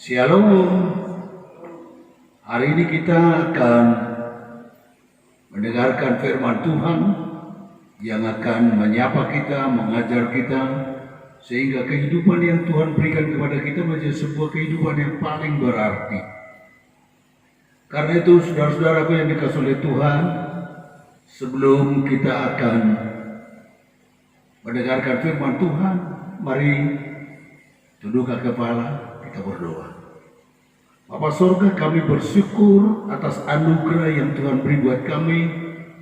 Shalom. Hari ini kita akan mendengarkan firman Tuhan yang akan menyapa kita, mengajar kita, sehingga kehidupan yang Tuhan berikan kepada kita menjadi sebuah kehidupan yang paling berarti. Karena itu, saudara-saudaraku yang dikasihi oleh Tuhan, sebelum kita akan mendengarkan firman Tuhan, mari tundukkan kepala, kita berdoa. Bapa Sorga, kami bersyukur atas anugerah yang Tuhan beri buat kami.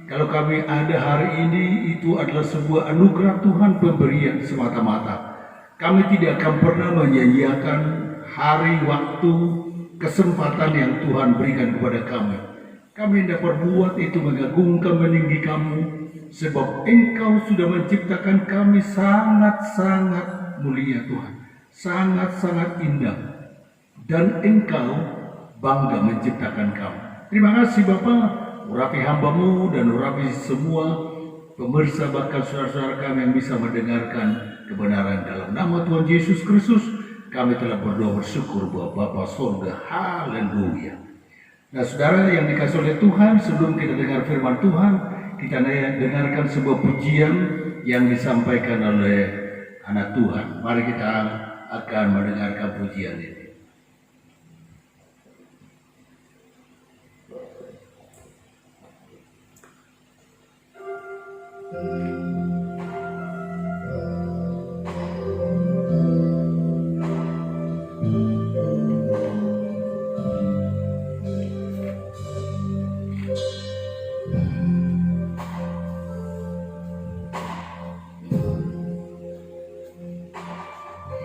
Kalau kami ada hari ini, itu adalah sebuah anugerah Tuhan, pemberian semata-mata. Kami tidak akan pernah menyanyiakan hari, waktu, kesempatan yang Tuhan berikan kepada kami. Kami hendak berbuat itu mengagungkan, meninggi kamu, sebab Engkau sudah menciptakan kami sangat-sangat mulia Tuhan, sangat-sangat indah. Dan Engkau bangga menciptakan kami. Terima kasih Bapa, urapi hamba-Mu dan urapi semua pemirsa bahkan saudara-saudara kami yang bisa mendengarkan kebenaran dalam nama Tuhan Yesus Kristus. Kami telah berdoa bersyukur buat Bapa Sorga. Haleluya. Nah saudara yang dikasihi oleh Tuhan, sebelum kita dengar firman Tuhan, kita dengarkan sebuah pujian yang disampaikan oleh anak Tuhan. Mari kita akan mendengarkan pujian ini.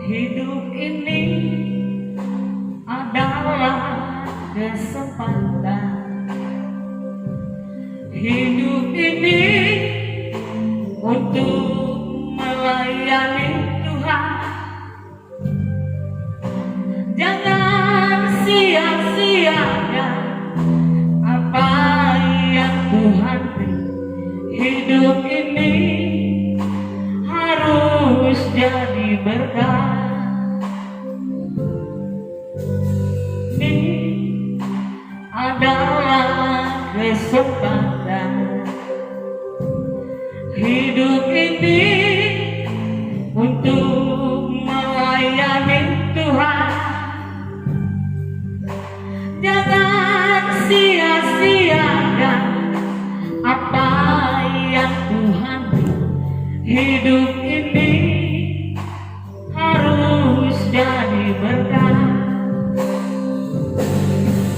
Hidup ini adalah kesempatan. Hidup ini untuk melayani Tuhan. Jangan sia-siakan apa yang Tuhan beri. Hidup ini harus jadi berkah. Ini adalah kesempatan. Hidup ini untuk melayani Tuhan. Jangan sia-siakan apa yang Tuhan beri. Hidup ini harus jadi berkah.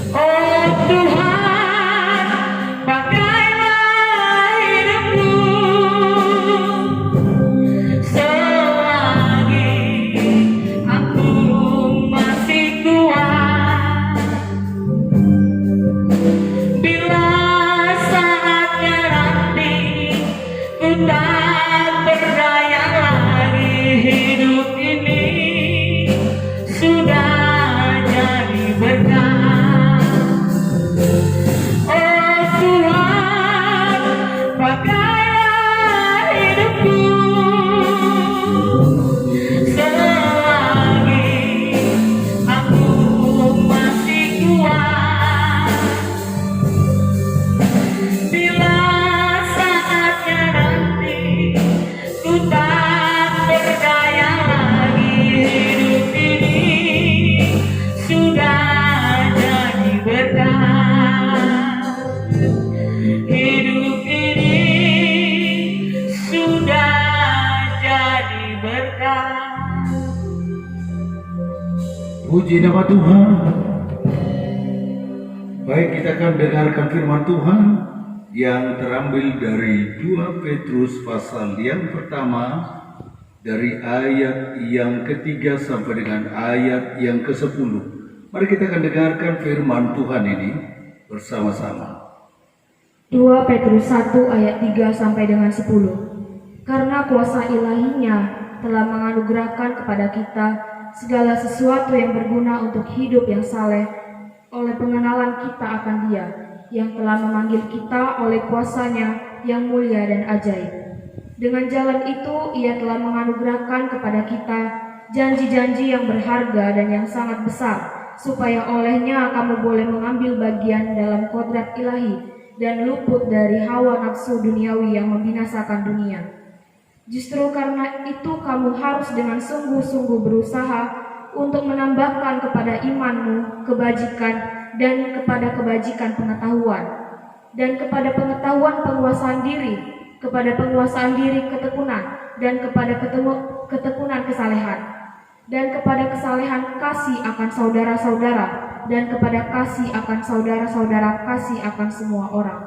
Oh Tuhan, pakailah hidupku selagi aku masih kuat. Bila saatnya nanti ku tak berdaya lagi, hidup ini sudah jadi berkah. Oh Tuhan, pakailah hidupku selagi aku masih kuat. Bila saatnya nanti ku tak berdaya lagi, hidup ini sudah jadi berkah. Hidup ini sudah jadi berkah. Puji nama Tuhan. Baik, kita akan dengarkan firman Tuhan yang terambil dari 2 Petrus pasal yang pertama, dari ayat yang ketiga sampai dengan ayat yang ke-10. Mari kita akan dengarkan firman Tuhan ini bersama-sama. 2 Petrus 1 ayat 3 sampai dengan 10. Karena kuasa ilahinya telah menganugerahkan kepada kita segala sesuatu yang berguna untuk hidup yang saleh oleh pengenalan kita akan Dia yang telah memanggil kita oleh kuasa-Nya yang mulia dan ajaib. Dengan jalan itu Ia telah menganugerahkan kepada kita janji-janji yang berharga dan yang sangat besar, supaya olehnya kamu boleh mengambil bagian dalam kodrat ilahi dan luput dari hawa nafsu duniawi yang membinasakan dunia. Justru karena itu kamu harus dengan sungguh-sungguh berusaha untuk menambahkan kepada imanmu kebajikan, dan kepada kebajikan pengetahuan, dan kepada pengetahuan penguasaan diri, kepada penguasaan diri ketekunan, dan kepada ketekunan kesalehan, dan kepada kesalehan kasih akan saudara-saudara, dan kepada kasih akan saudara-saudara kasih akan semua orang.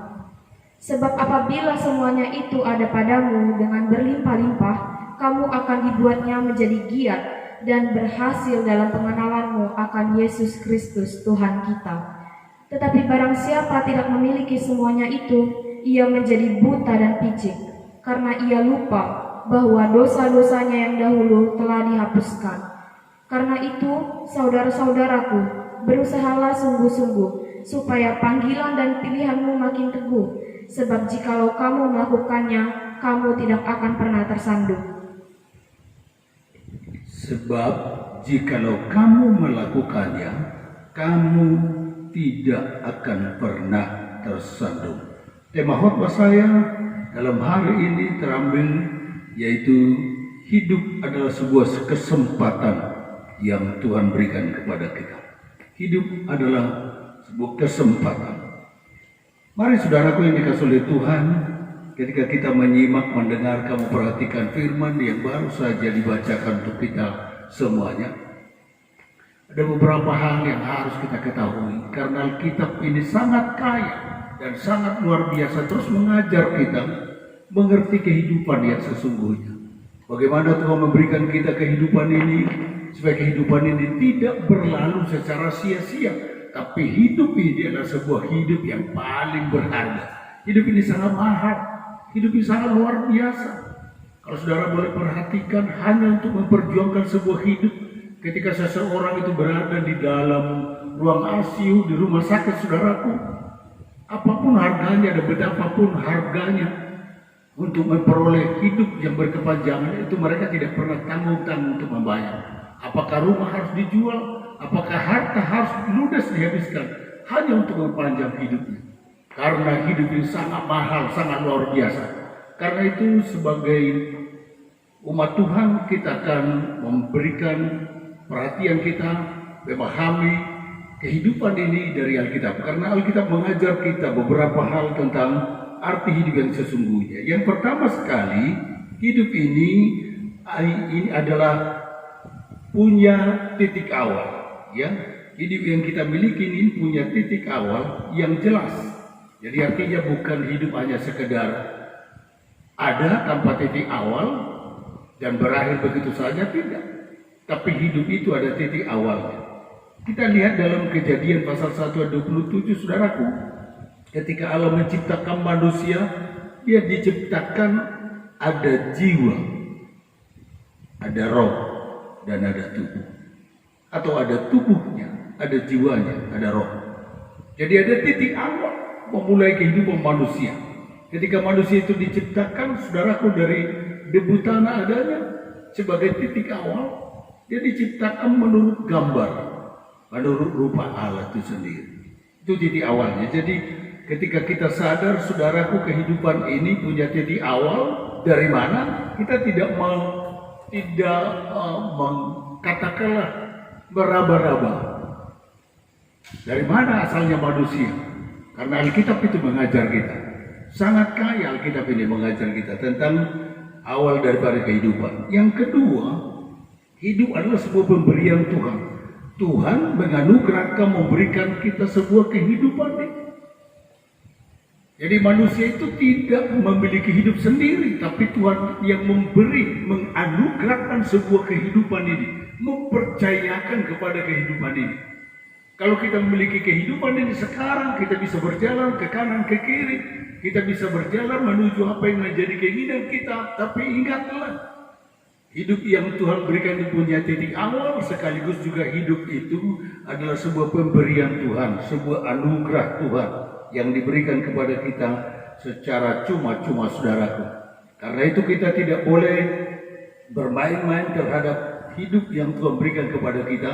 Sebab apabila semuanya itu ada padamu dengan berlimpah-limpah, kamu akan dibuatnya menjadi giat dan berhasil dalam pengenalanmu akan Yesus Kristus Tuhan kita. Tetapi barang siapa tidak memiliki semuanya itu, ia menjadi buta dan picik, karena ia lupa bahwa dosa-dosanya yang dahulu telah dihapuskan. Karena itu, saudara-saudaraku, berusahalah sungguh-sungguh, supaya panggilan dan pilihanmu makin teguh, sebab jikalau kamu melakukannya, kamu tidak akan pernah tersandung. Sebab jikalau kamu melakukannya, kamu tidak akan pernah tersandung. Tema khotbah saya dalam hari ini terambil yaitu hidup adalah sebuah kesempatan yang Tuhan berikan kepada kita. Hidup adalah sebuah kesempatan. Mari saudaraku yang dikasihi oleh Tuhan, ketika kita menyimak, mendengar, kamu perhatikan firman yang baru saja dibacakan untuk kita semuanya. Ada beberapa hal yang harus kita ketahui, karena kitab ini sangat kaya dan sangat luar biasa, terus mengajar kita mengerti kehidupan yang sesungguhnya. Bagaimana Tuhan memberikan kita kehidupan ini, supaya kehidupan ini tidak berlalu secara sia-sia, tapi hidup ini adalah sebuah hidup yang paling berharga. Hidup ini sangat mahal, hidup ini sangat luar biasa. Kalau saudara boleh perhatikan, hanya untuk memperjuangkan sebuah hidup, ketika seseorang itu berada di dalam ruang ICU, di rumah sakit, saudaraku, apapun harganya dan betapapun harganya untuk memperoleh hidup yang berkepanjangan, itu mereka tidak pernah tanggung-tanggung untuk membayar. Apakah rumah harus dijual, apakah harta harus ludes dihabiskan hanya untuk mempanjang hidupnya. Karena hidup ini sangat mahal, sangat luar biasa. Karena itu sebagai umat Tuhan, kita akan memberikan perhatian kita, memahami kehidupan ini dari Alkitab. Karena Alkitab mengajar kita beberapa hal tentang arti hidup yang sesungguhnya. Yang pertama sekali, hidup ini adalah punya titik awal, ya. Hidup yang kita miliki ini punya titik awal yang jelas. Jadi artinya bukan hidup hanya sekedar ada tanpa titik awal dan berakhir begitu saja, tidak. Tapi hidup itu ada titik awalnya. Kita lihat dalam Kejadian pasal 1 ayat 27, saudaraku. Ketika Allah menciptakan manusia, dia diciptakan ada jiwa, ada roh, dan ada tubuh. Atau ada tubuhnya, ada jiwanya, ada roh. Jadi ada titik awal memulai kehidupan manusia. Ketika manusia itu diciptakan, saudaraku, dari debu tanah adanya sebagai titik awal, dia diciptakan menurut gambar, menurut rupa Allah itu sendiri. Itu titik awalnya. Jadi ketika kita sadar, saudaraku, kehidupan ini punya titik awal dari mana, kita tidak katakanlah meraba-raba. Dari mana asalnya manusia? Karena Alkitab itu mengajar kita. Sangat kaya Alkitab ini mengajar kita tentang awal daripada kehidupan. Yang kedua, hidup adalah sebuah pemberian Tuhan. Tuhan menganugerahkan, memberikan kita sebuah kehidupan ini. Jadi manusia itu tidak memiliki hidup sendiri, tapi Tuhan yang memberi, menganugerahkan sebuah kehidupan ini, mempercayakan kepada kehidupan ini. Kalau kita memiliki kehidupan ini sekarang, kita bisa berjalan ke kanan, ke kiri, kita bisa berjalan menuju apa yang menjadi keinginan kita. Tapi ingatlah, hidup yang Tuhan berikan itu punya titik awal, sekaligus juga hidup itu adalah sebuah pemberian Tuhan, sebuah anugerah Tuhan yang diberikan kepada kita secara cuma-cuma, saudaraku. Karena itu kita tidak boleh bermain-main terhadap hidup yang Tuhan berikan kepada kita.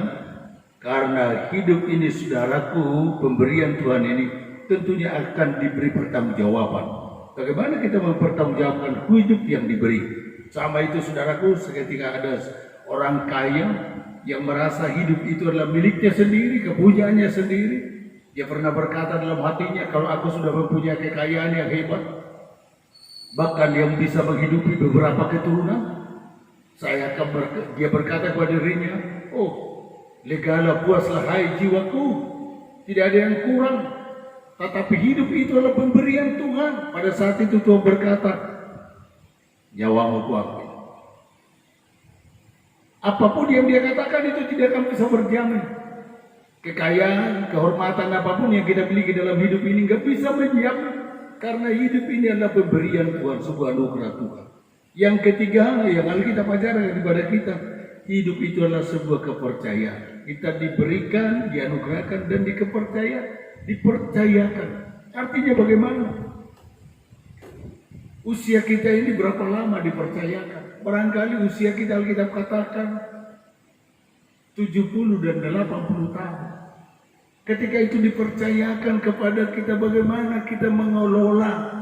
Karena hidup ini saudaraku, pemberian Tuhan ini tentunya akan diberi pertanggungjawaban. Bagaimana kita mempertanggungjawabkan hidup yang diberi? Sama itu saudaraku, seketika ada orang kaya yang merasa hidup itu adalah miliknya sendiri, kepunyaannya sendiri. Dia pernah berkata dalam hatinya, kalau aku sudah mempunyai kekayaan yang hebat, bahkan yang bisa menghidupi beberapa keturunan, dia berkata kepada dirinya, oh, legalah puaslah hai jiwaku, tidak ada yang kurang. Tetapi hidup itu adalah pemberian Tuhan. Pada saat itu Tuhan berkata, nyawamu kuambil. Apapun yang dia katakan itu tidak akan bisa berjamin. Kekayaan, kehormatan apapun yang kita miliki dalam hidup ini nggak bisa menjamin. Karena hidup ini adalah pemberian Tuhan, sebuah anugerah Tuhan. Yang ketiga, yang Alkitab ajarkan kepada kita, hidup itu adalah sebuah kepercayaan. Kita diberikan, dianugerahkan, dan dipercayakan. Artinya bagaimana? Usia kita ini berapa lama dipercayakan? Barangkali usia kita, Alkitab katakan 70 dan 80 tahun. Ketika itu dipercayakan kepada kita, bagaimana kita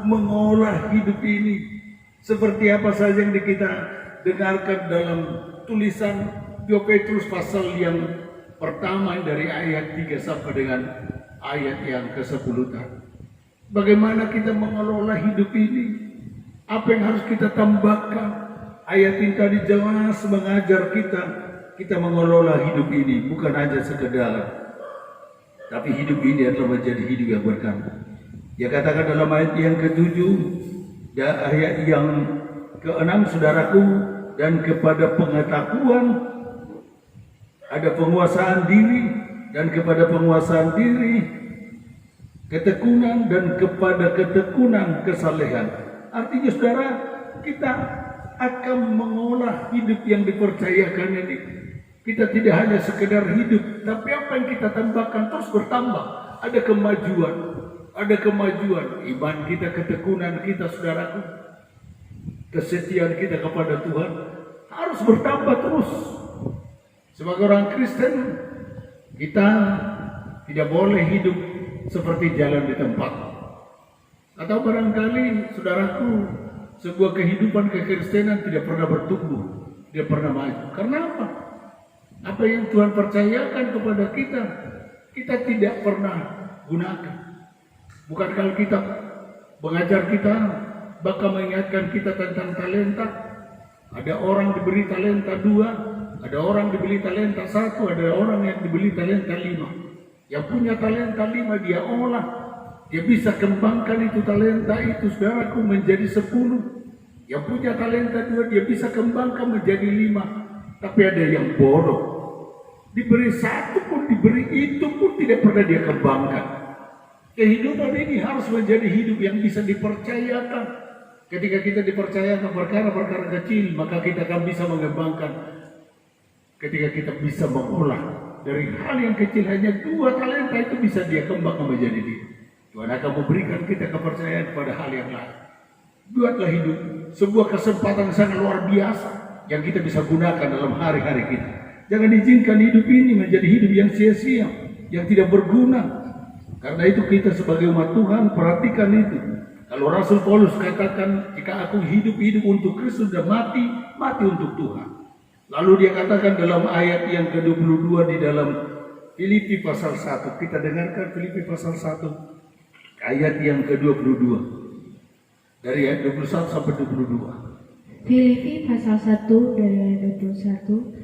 mengolah hidup ini. Seperti apa saja yang kita dengarkan dalam tulisan 2 Petrus pasal yang pertama dari ayat 3 sampai dengan ayat yang ke-10 tadi. Bagaimana kita mengelola hidup ini? Apa yang harus kita tambahkan? Ayat ini tadi jelas mengajar kita mengelola hidup ini, bukan hanya sekedar, tapi hidup ini adalah menjadi hidup yang berkah. Dia katakan dalam ayat yang ke-7 dan ayat yang ke-6, saudaraku, dan kepada pengetahuan ada penguasaan diri, dan kepada penguasaan diri ketekunan, dan kepada ketekunan kesalehan. Artinya saudara, kita akan mengolah hidup yang dipercayakan ini. Kita tidak hanya sekedar hidup, tapi apa yang kita tambahkan terus bertambah. Ada kemajuan, iman kita, ketekunan kita, saudaraku, kesetiaan kita kepada Tuhan harus bertambah terus. Sebagai orang Kristen, kita tidak boleh hidup seperti jalan di tempat. Atau barangkali, saudaraku, sebuah kehidupan kekristenan tidak pernah bertumbuh, tidak pernah maju. Karena apa? Apa yang Tuhan percayakan kepada kita, kita tidak pernah gunakan. Bukan kalau kita mengajar kita, bahkan mengingatkan kita tentang talenta. Ada orang diberi talenta 2, ada orang diberi talenta 1, ada orang yang diberi talenta 5. Yang punya talenta 5 dia olah. Dia bisa kembangkan itu talenta itu, saudaraku, menjadi 10. Yang punya talenta 2 dia bisa kembangkan menjadi 5. Tapi ada yang bodoh. Diberi 1 pun, diberi itu pun tidak pernah dia kembangkan. Kehidupan ini harus menjadi hidup yang bisa dipercayakan. Ketika kita dipercayakan perkara-perkara kecil, maka kita akan bisa mengembangkan. Ketika kita bisa mengolah dari hal yang kecil, hanya 2 talenta itu bisa dia kembangkan menjadi dia. Tuhan akan memberikan kita kepercayaan pada hal yang lain. Buatlah hidup sebuah kesempatan sangat luar biasa yang kita bisa gunakan dalam hari-hari kita. Jangan izinkan hidup ini menjadi hidup yang sia-sia, yang tidak berguna. Karena itu kita sebagai umat Tuhan perhatikan itu. Kalau Rasul Paulus katakan, jika aku hidup untuk Kristus dan mati untuk Tuhan. Lalu dia katakan dalam ayat yang ke-22 di dalam Filipi pasal 1. Kita dengarkan Filipi pasal 1 ayat yang ke-22. Dari ayat 21 sampai 22. Filipi pasal 1 dari ayat 21.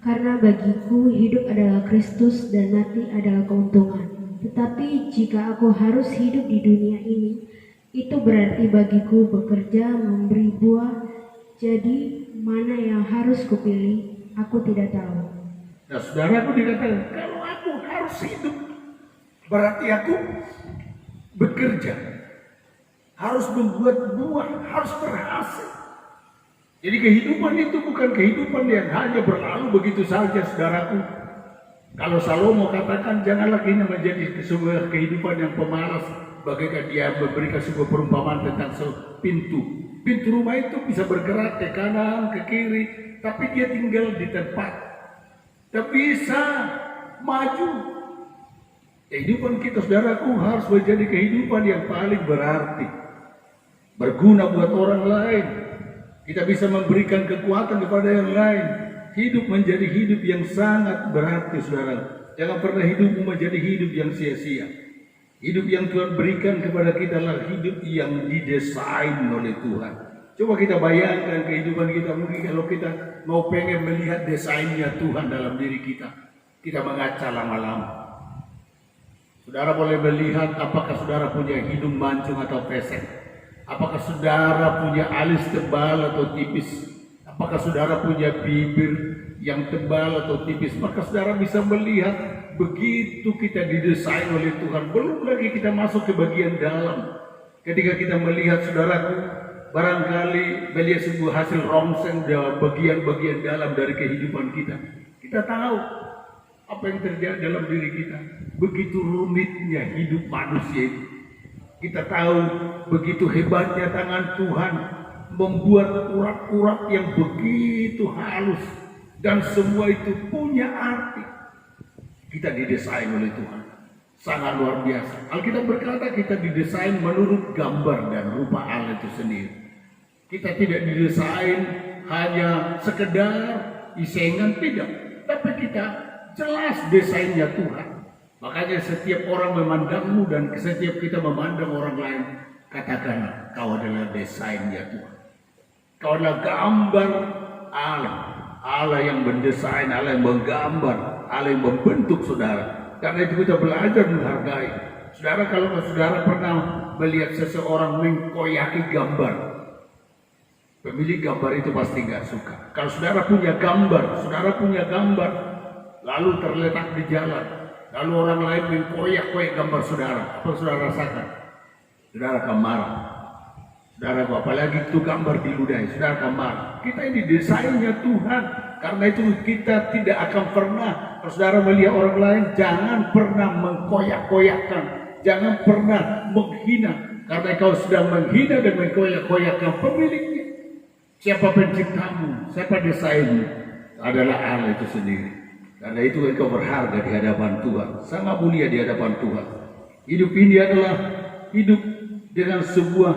Karena bagiku hidup adalah Kristus dan mati adalah keuntungan. Tetapi jika aku harus hidup di dunia ini, itu berarti bagiku bekerja memberi buah. Jadi mana yang harus kupilih, aku tidak tahu. Nah, saudaraku dikatakan, kalau aku harus hidup, berarti aku bekerja, harus membuat buah, harus berhasil. Jadi kehidupan itu bukan kehidupan yang hanya berlalu begitu saja, saudaraku. Kalau Salomo katakan, janganlah ini menjadi sebuah kehidupan yang pemalas, bagaikan dia memberikan sebuah perumpamaan tentang pintu. Pintu rumah itu bisa bergerak ke kanan, ke kiri, tapi dia tinggal di tempat. Tak bisa maju. Kehidupan kita, saudaraku, harus menjadi kehidupan yang paling berarti, berguna buat orang lain. Kita bisa memberikan kekuatan kepada yang lain. Hidup menjadi hidup yang sangat berarti, saudara. Jangan pernah hidupmu menjadi hidup yang sia-sia. Hidup yang Tuhan berikan kepada kita adalah hidup yang didesain oleh Tuhan. Coba kita bayangkan kehidupan kita, mungkin kalau kita mau pengen melihat desainnya Tuhan dalam diri kita, kita mengaca lama-lama. Saudara boleh melihat apakah saudara punya hidung mancung atau pesek. Apakah saudara punya alis tebal atau tipis. Apakah saudara punya bibir yang tebal atau tipis. Maka saudara bisa melihat begitu kita didesain oleh Tuhan. Belum lagi kita masuk ke bagian dalam. Ketika kita melihat, saudaraku, barangkali melihat sebuah hasil rongseng dari bagian-bagian dalam dari kehidupan kita. Kita tahu apa yang terjadi dalam diri kita. Begitu rumitnya hidup manusia itu. Kita tahu begitu hebatnya tangan Tuhan membuat urat-urat yang begitu halus. Dan semua itu punya arti. Kita didesain oleh Tuhan. Sangat luar biasa. Alkitab berkata kita didesain menurut gambar dan rupa Allah itu sendiri. Kita tidak didesain hanya sekedar isengan, tidak. Tapi kita jelas desainnya Tuhan. Makanya setiap orang memandangmu dan setiap kita memandang orang lain, katakanlah kau adalah desainnya Tuhan. Kau adalah gambar Allah. Allah yang mendesain, Allah yang menggambar, Allah yang membentuk saudara. Karena itu kita belajar menghargai. Saudara, kalau saudara pernah melihat seseorang mengkoyaki gambar, pemilik gambar itu pasti nggak suka. Kalau saudara punya gambar, lalu terletak di jalan, lalu orang lain mengkoyak-koyak gambar saudara, apa saudara rasakan? Saudara akan marah. Saudara, apalagi itu gambar diludahi, saudara akan marah. Kita ini desainnya Tuhan. Karena itu kita tidak akan pernah, kalau saudara melihat orang lain, jangan pernah mengkoyak-koyakkan, jangan pernah menghina. Karena kau sudah menghina dan mengkoyak-koyakkan pemiliknya. Siapa penciptamu, siapa desainmu, adalah Allah itu sendiri. Karena itu engkau berharga di hadapan Tuhan, sangat mulia di hadapan Tuhan. Hidup ini adalah hidup dengan sebuah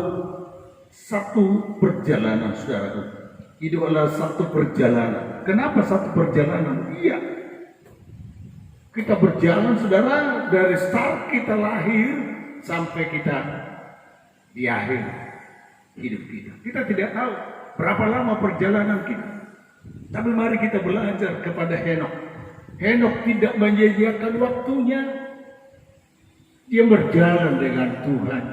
satu perjalanan, saudaraku. Hidup adalah satu perjalanan. Kenapa satu perjalanan? Iya, kita berjalan, saudara, dari start kita lahir sampai kita di akhir hidup kita. Kita tidak tahu berapa lama perjalanan kita. Tapi mari kita belajar kepada Henokh. Henokh tidak menyia-nyiakan waktunya. Dia berjalan dengan Tuhan.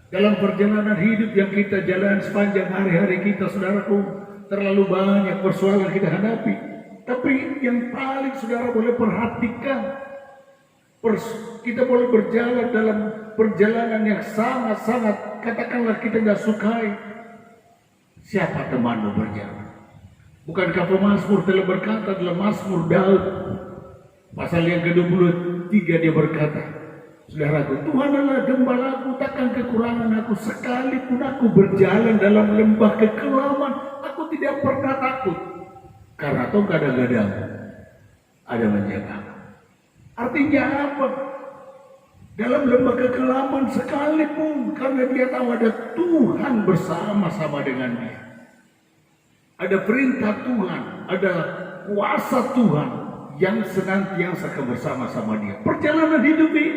Dalam perjalanan hidup yang kita jalan sepanjang hari-hari kita, saudaraku, terlalu banyak persoalan kita hadapi. Tapi yang paling saudara boleh perhatikan, kita boleh berjalan dalam perjalanan yang sangat-sangat, katakanlah kita tidak sukai. Siapa temanmu berjalan? Bukankah pemazmur telah berkata dalam Mazmur Daud pasal yang ke-23, dia berkata, saudaraku, Tuhan adalah gembalaku, takkan kekurangan aku. Sekalipun aku berjalan dalam lembah kekelaman, aku tidak pernah takut, karena Tuhan kadang-kadang ada menjaga. Artinya apa? Dalam lembah kekelaman sekalipun, karena dia tahu ada Tuhan bersama-sama dengan dia. Ada perintah Tuhan, ada kuasa Tuhan yang senantiasa bersama-sama dia. Perjalanan hidup ini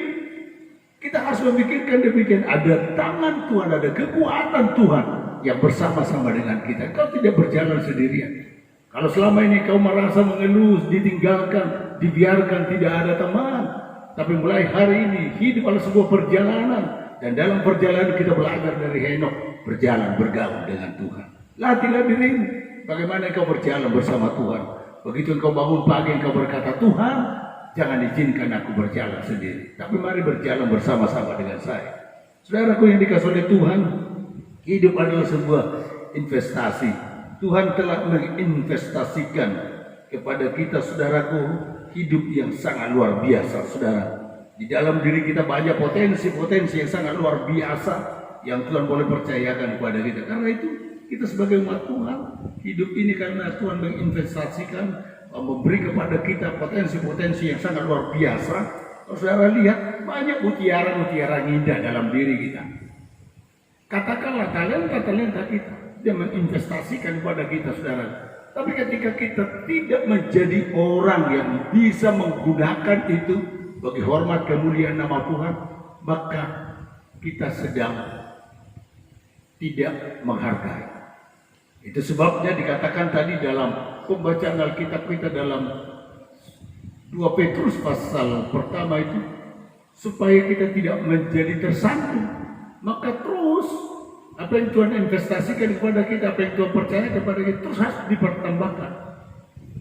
kita harus memikirkan demikian. Ada tangan Tuhan, ada kekuatan Tuhan yang bersama-sama dengan kita. Kau tidak berjalan sendirian. Kalau selama ini kau merasa mengeluh, ditinggalkan, dibiarkan, tidak ada teman. Tapi mulai hari ini hidup adalah sebuah perjalanan. Dan dalam perjalanan kita belajar dari Henokh, berjalan bergaul dengan Tuhan. Latihlah dirimu. Bagaimana engkau berjalan bersama Tuhan. Begitu engkau bangun pagi, engkau berkata, Tuhan, jangan izinkan aku berjalan sendiri, tapi mari berjalan bersama-sama dengan saya. Saudaraku yang dikasihi oleh Tuhan, hidup adalah sebuah investasi. Tuhan telah menginvestasikan kepada kita, saudaraku, hidup yang sangat luar biasa, saudara. Di dalam diri kita banyak potensi-potensi yang sangat luar biasa yang Tuhan boleh percayakan kepada kita. Karena itu kita sebagai umat Tuhan, hidup ini karena Tuhan menginvestasikan, memberi kepada kita potensi-potensi yang sangat luar biasa. Kalau saudara lihat, banyak mutiara-mutiara indah dalam diri kita. Katakanlah talenta-talenta kita, dia menginvestasikan kepada kita, saudara. Tapi ketika kita tidak menjadi orang yang bisa menggunakan itu bagi hormat kemuliaan nama Tuhan, maka kita sedang tidak menghargai. Itu sebabnya dikatakan tadi dalam pembacaan Alkitab kita dalam 2 Petrus pasal pertama itu, supaya kita tidak menjadi tersandung. Maka terus apa yang Tuhan investasikan kepada kita, apa yang Tuhan percaya kepada kita, terus harus dipertambahkan.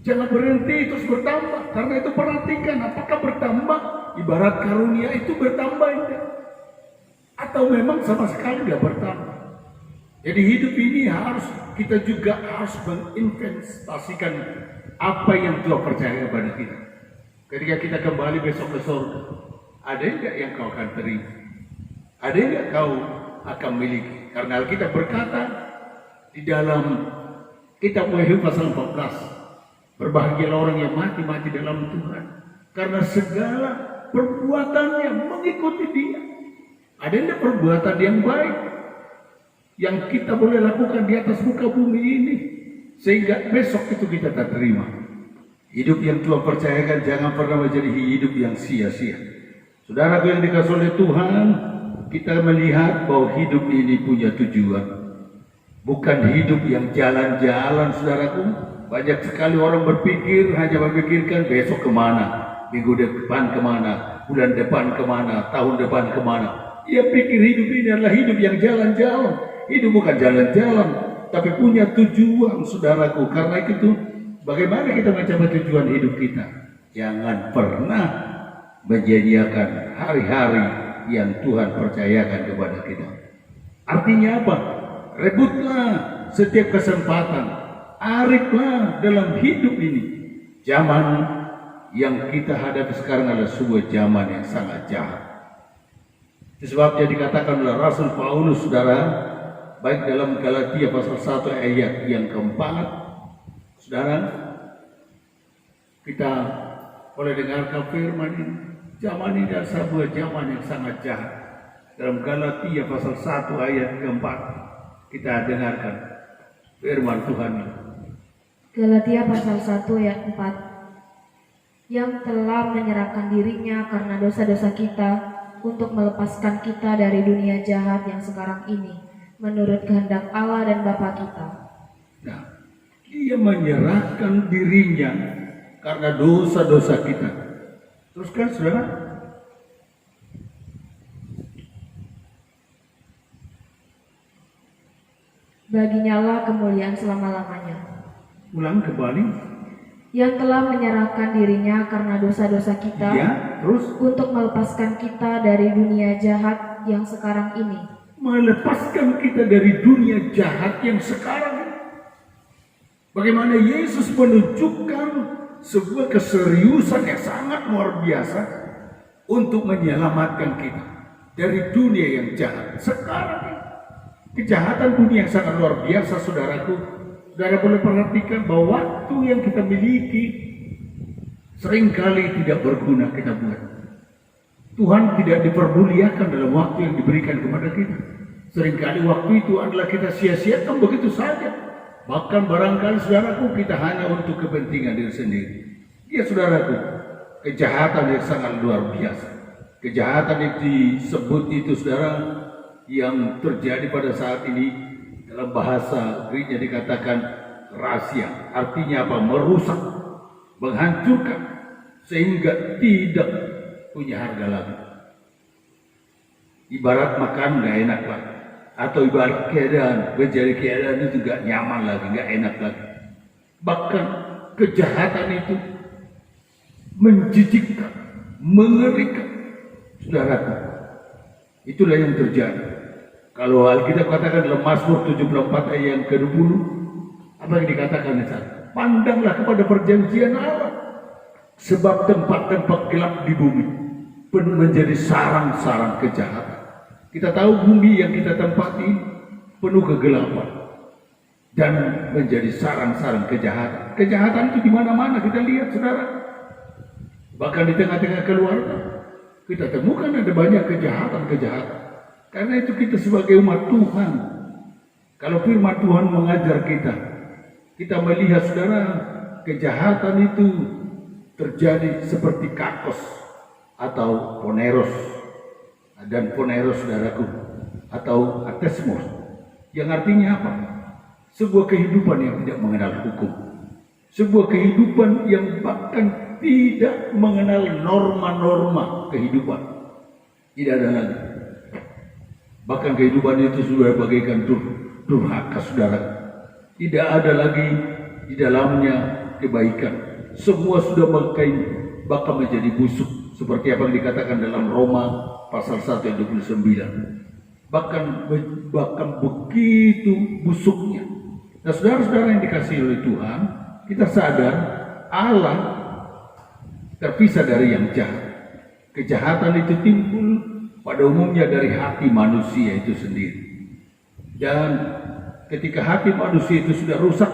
Jangan berhenti, terus bertambah. Karena itu perhatikan, apakah bertambah? Ibarat karunia itu bertambah enggak? Atau memang sama sekali nggak bertambah? Jadi hidup ini kita juga harus menginvestasikan apa yang Tuhan percaya kepada kita. Ketika kita kembali besok ke surga, ada enggak yang kau akan terima? Ada enggak kau akan miliki? Karena Alkitab berkata di dalam kitab Wahyu pasal 14, berbahagialah orang yang mati dalam Tuhan, karena segala perbuatannya mengikuti Dia. Ada enggak perbuatan yang baik yang kita boleh lakukan di atas muka bumi ini, sehingga besok itu kita tak terima? Hidup yang Tuhan percayakan jangan pernah menjadi hidup yang sia-sia. Saudaraku yang dikasihi oleh Tuhan, kita melihat bahwa hidup ini punya tujuan. Bukan hidup yang jalan-jalan, saudaraku. Banyak sekali orang berpikir, hanya memikirkan besok kemana, minggu depan kemana, bulan depan kemana, tahun depan kemana. Ia pikir hidup ini adalah hidup yang jalan-jalan. Hidup bukan jalan-jalan, tapi punya tujuan, saudaraku. Karena itu, bagaimana kita mencapai tujuan hidup kita? Jangan pernah menyia-nyiakan hari-hari yang Tuhan percayakan kepada kita. Artinya apa? Rebutlah setiap kesempatan, ariflah dalam hidup ini. Zaman yang kita hadapi sekarang adalah sebuah zaman yang sangat jahat. Itu sebabnya dikatakan oleh Rasul Paulus, saudara, baik dalam Galatia pasal 1 ayat yang keempat, saudara, kita boleh dengarkan firman ini. Zaman ini adalah sebuah zaman yang sangat jahat. Dalam Galatia pasal 1 ayat keempat, kita dengarkan firman Tuhan. Galatia pasal 1 ayat 4, yang telah menyerahkan dirinya karena dosa-dosa kita untuk melepaskan kita dari dunia jahat yang sekarang ini, menurut kehendak Allah dan Bapa kita. Nah, Dia menyerahkan dirinya karena dosa-dosa kita. Teruskan, saudara. Baginya lah kemuliaan selama-lamanya. Ulang kembali. Yang telah menyerahkan dirinya karena dosa-dosa kita, Ya, terus untuk melepaskan kita dari dunia jahat yang sekarang ini. melepaskan kita dari dunia jahat yang sekarang ini. Bagaimana Yesus menunjukkan sebuah keseriusan yang sangat luar biasa untuk menyelamatkan kita dari dunia yang jahat sekarang ini. Kejahatan dunia yang sangat luar biasa, saudaraku. Saudara boleh perhatikan bahwa waktu yang kita miliki seringkali tidak berguna kita buat. Tuhan tidak dipermuliakan dalam waktu yang diberikan kepada kita. Seringkali waktu itu adalah kita sia-siakan begitu saja. Bahkan barangkali, saudaraku, kita hanya untuk kepentingan diri sendiri. Ya, saudaraku, kejahatan yang sangat luar biasa. Kejahatan yang disebut itu, saudara, yang terjadi pada saat ini, dalam bahasa Greeknya dikatakan rahasia. Artinya apa? Merusak, menghancurkan, sehingga tidak punya harga lagi. Ibarat makan nggak enak lagi, atau ibarat keadaan, menjadi keadaan itu nggak nyaman lagi, nggak enak lagi. Bahkan kejahatan itu menjijikkan, mengerikan, saudaraku. Itulah yang terjadi. Kalau Alkitab katakan dalam Mazmur 74 ayat yang ke-20, apa yang dikatakan di sana? Pandanglah kepada perjanjian Allah, sebab tempat-tempat gelap di bumi penuh menjadi sarang-sarang kejahatan. Kita tahu bumi yang kita tempati penuh kegelapan. dan menjadi sarang-sarang kejahatan. Kejahatan itu di mana-mana kita lihat, saudara. Bahkan di tengah-tengah keluarga kita temukan ada banyak kejahatan-kejahatan. Karena itu kita sebagai umat Tuhan, kalau firman Tuhan mengajar kita melihat, saudara, kejahatan itu terjadi seperti kakos atau poneros. Dan poneros, saudaraku, atau atesmos, yang artinya apa? Sebuah kehidupan yang tidak mengenal hukum, sebuah kehidupan yang bahkan tidak mengenal norma-norma kehidupan. Tidak ada lagi. Bahkan kehidupan itu sudah bagaikan durhaka, saudara. Tidak ada lagi di dalamnya kebaikan. Semua sudah bakal menjadi busuk, seperti apa yang dikatakan dalam Roma pasal 1 ayat 29. Bahkan begitu busuknya. Nah, saudara-saudara yang dikasihi oleh Tuhan, kita sadar Allah terpisah dari yang jahat. Kejahatan itu timbul pada umumnya dari hati manusia itu sendiri. Dan ketika hati manusia itu sudah rusak,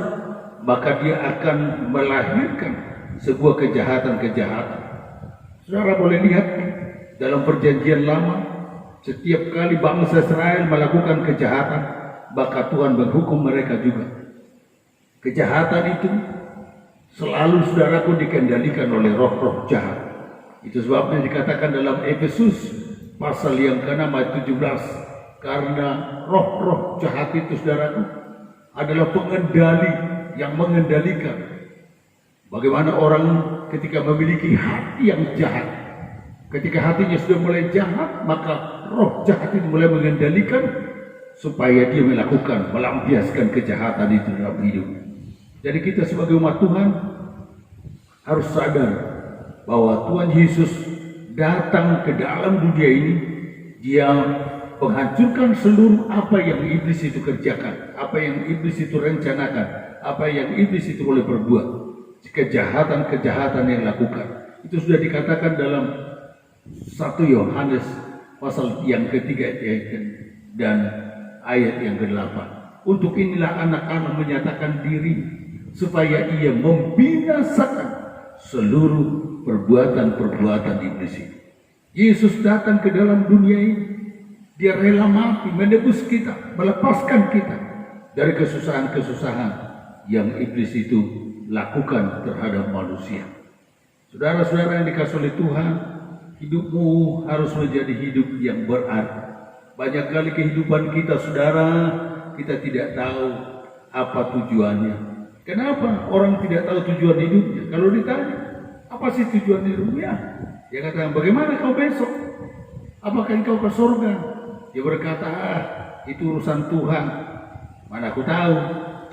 maka dia akan melahirkan sebuah kejahatan-kejahatan. Saudara boleh lihat dalam perjanjian lama, setiap kali bangsa Israel melakukan kejahatan, maka Tuhan menghukum mereka juga. Kejahatan itu selalu, saudaraku, dikendalikan oleh roh-roh jahat. Itu sebabnya dikatakan dalam Efesus pasal yang ke-6 ayat 17, karena roh-roh jahat itu, saudaraku, adalah pengendali yang mengendalikan. Bagaimana orang ketika memiliki hati yang jahat, ketika hatinya sudah mulai jahat, maka roh jahat itu mulai mengendalikan supaya dia melampiaskan kejahatan itu dalam hidup. Jadi kita sebagai umat Tuhan harus sadar bahwa Tuhan Yesus datang ke dalam dunia ini, dia menghancurkan seluruh apa yang iblis itu kerjakan, apa yang iblis itu rencanakan, apa yang iblis itu boleh berbuat, kejahatan-kejahatan yang lakukan. Itu sudah dikatakan dalam 1 Yohanes pasal yang ketiga dan ayat yang ke-8. Untuk inilah anak-anak menyatakan diri supaya ia membinasakan seluruh perbuatan-perbuatan iblis itu. Yesus datang ke dalam dunia ini. Dia rela mati menebus kita, melepaskan kita dari kesusahan-kesusahan yang iblis itu lakukan terhadap manusia. Saudara-saudara yang dikasihi oleh Tuhan, hidupmu harus menjadi hidup yang berarti. Banyak kali kehidupan kita, saudara, kita tidak tahu apa tujuannya. Kenapa orang tidak tahu tujuan hidupnya? Kalau ditanya, apa sih tujuan hidupnya? Dia katakan, bagaimana kau besok? Apakah engkau ke surga? Dia berkata, itu urusan Tuhan. Mana aku tahu?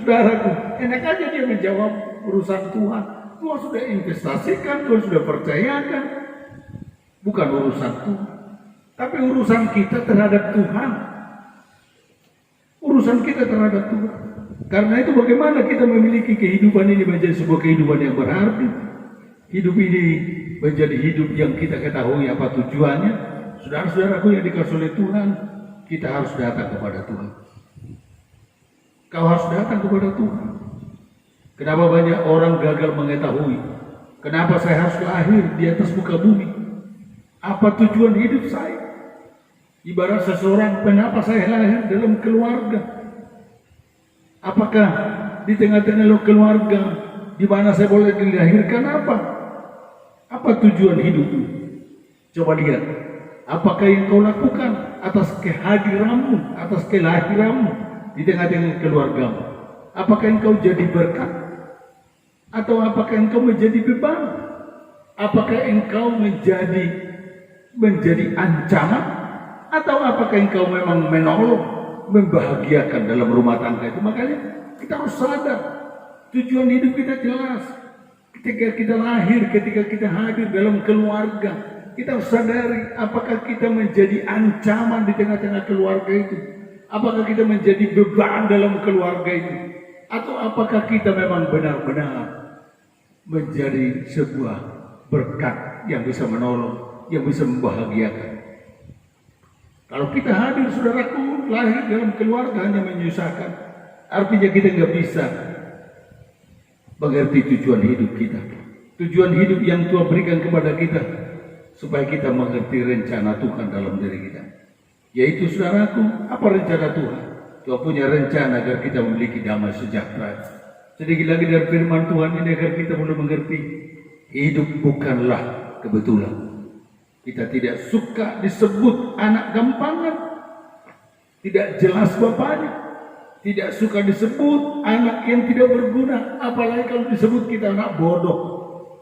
Saudaraku, enak aja dia menjawab urusan Tuhan. Tuhan sudah investasikan, Tuhan sudah percayakan. Bukan urusan Tuhan, tapi urusan kita terhadap Tuhan. Urusan kita terhadap Tuhan. Karena itu bagaimana kita memiliki kehidupan ini menjadi sebuah kehidupan yang berarti. Hidup ini menjadi hidup yang kita ketahui apa tujuannya. Saudara-saudaraku yang dikasihi oleh Tuhan, kita harus datang kepada Tuhan. Kau harus datang kepada Tuhan. Kenapa banyak orang gagal mengetahui kenapa saya harus lahir di atas muka bumi? Apa tujuan hidup saya? Ibarat seseorang, kenapa saya lahir dalam keluarga? Apakah di tengah-tengah keluarga di mana saya boleh dilahirkan apa? Apa tujuan hidupmu? Coba lihat. Apakah yang kau lakukan atas kehadiranmu, atas kelahiranmu di tengah-tengah keluargamu? Apakah engkau jadi berkat? Atau apakah engkau menjadi beban? Apakah engkau menjadi ancaman? Atau apakah engkau memang menolong, membahagiakan dalam rumah tangga itu? Makanya kita harus sadar tujuan hidup kita jelas. Ketika kita lahir, ketika kita hadir dalam keluarga, kita harus sadari apakah kita menjadi ancaman di tengah-tengah keluarga itu, apakah kita menjadi beban dalam keluarga itu, atau apakah kita memang benar-benar menjadi sebuah berkat yang bisa menolong, yang bisa membahagiakan. Kalau kita hadir, saudaraku, lahir dalam keluarga hanya menyusahkan, Artinya kita nggak bisa mengerti tujuan hidup kita. Tujuan hidup yang Tuhan berikan kepada kita supaya kita mengerti rencana Tuhan dalam diri kita. Yaitu saudaraku, apa rencana Tuhan? Tuhan punya rencana agar kita memiliki damai sejahtera. Sedikit lagi dari firman Tuhan ini agar kita boleh mengerti hidup bukanlah kebetulan. Kita tidak suka disebut anak gampangan, tidak jelas bapaknya, tidak suka disebut anak yang tidak berguna, apalagi kalau disebut kita anak bodoh.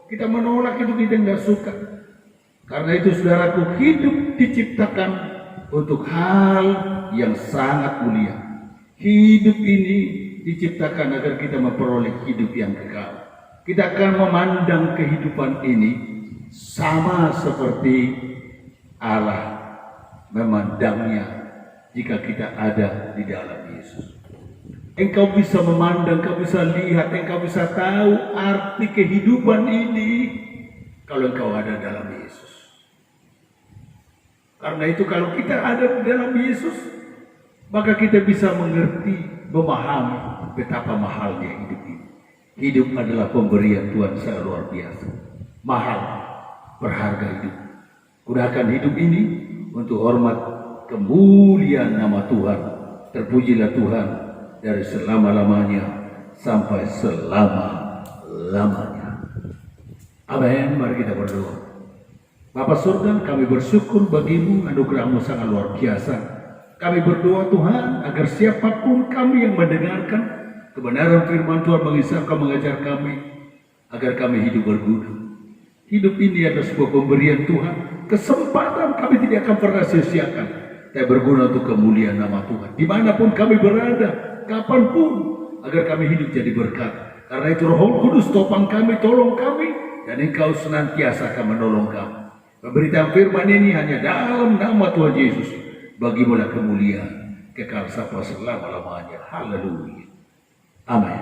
Kita menolak itu, kita nggak suka. Karena itu saudaraku, hidup diciptakan untuk hal yang sangat mulia. Hidup ini diciptakan agar kita memperoleh hidup yang kekal. Kita akan memandang kehidupan ini sama seperti Allah memandangnya jika kita ada di dalam Yesus. Engkau bisa memandang, engkau bisa lihat, engkau bisa tahu arti kehidupan ini kalau engkau ada dalam Yesus. Karena itu kalau kita ada di dalam Yesus, maka kita bisa mengerti, memahami betapa mahalnya hidup ini. Hidup adalah pemberian Tuhan secara luar biasa. Mahal, berharga hidup. Gunakan hidup ini untuk hormat kemuliaan nama Tuhan. Terpujilah Tuhan dari selama-lamanya sampai selama-lamanya. Amin. Mari kita berdoa. Bapa surga, kami bersyukur bagimu, anugerahmu sangat luar biasa. Kami berdoa Tuhan agar siapapun kami yang mendengarkan kebenaran firman Tuhan mengisahkan, mengajar kami agar kami hidup berguna. Hidup ini adalah sebuah pemberian Tuhan, kesempatan kami tidak akan pernah sia-siakan, tapi berguna untuk kemuliaan nama Tuhan. Dimanapun kami berada, kapanpun, agar kami hidup jadi berkat. Karena itu Roh Kudus topang kami, tolong kami, dan Engkau senantiasa akan menolong kami. Pemberitaan firman ini hanya dalam nama Tuhan Yesus. Bagimulah kemuliaan kekal sampai selama-lamanya. Haleluya. Amin.